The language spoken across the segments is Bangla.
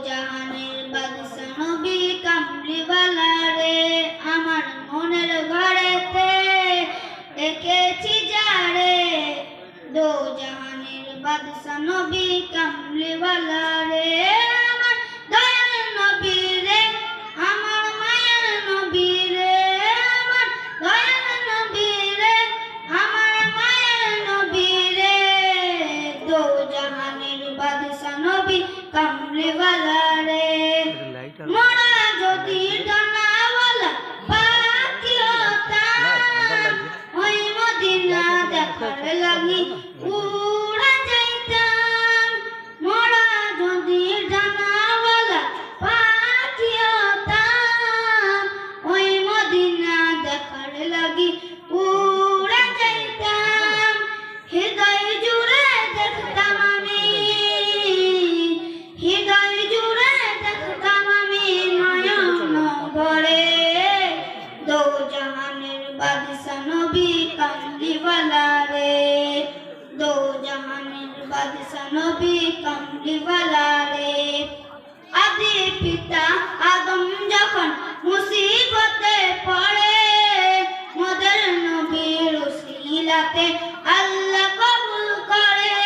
জাহানের বাদশা নবী কামলিওয়ালা রে আমার মনের ঘরেতে রেখেছি যারে দো জাহানের বাদশা নবী কামলিওয়ালা রে আমার দয়াল নবী রে আমার মায়ের নবী রে আমার দয়াল নবী রে আমার মায়ের নবী রে দো জাহানের বাদশা নবী কামলিওয়ালা রে মোরা যদি ডানাওয়ালা পাখি হতাম ওই মদিনা দেখার লাগি উড়া যাইতাম মোরা যদি ডানাওয়ালা পাখি হতাম ওই মদিনা দেখার লাগি উড়া যাইতাম হৃদয় জুড়ে দেখতাম আমি হৃদয় জুড়ে দেখতাম আমি নয়ন ভরে দো জাহানের বাদশা নবী কামলিওয়ালা রে দো জাহানের বাদশা নবী কামলিওয়ালা রে আদি পিতা আদম যখন মুসিবতে পড়ে মোদের নবীর উসিলাতে আল্লাহ কবুল করে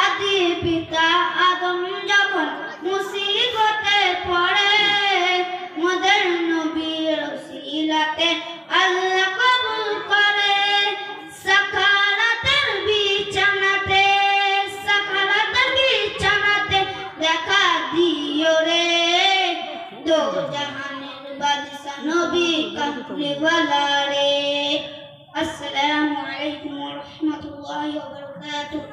আদি পিতা আদম যখন মুসিবতে পড়ে মোদের নবীর উসিলাতে আল্লাহ কবুল করে সাকারাতের বিছানাতে দেখা দিও রে দো জাহানের বাদশা নবী কামলিওয়ালা রে। আসসালামু আলাইকুম ওয়া রাহমাতুল্লাহি ওয়া বারাকাতুহু।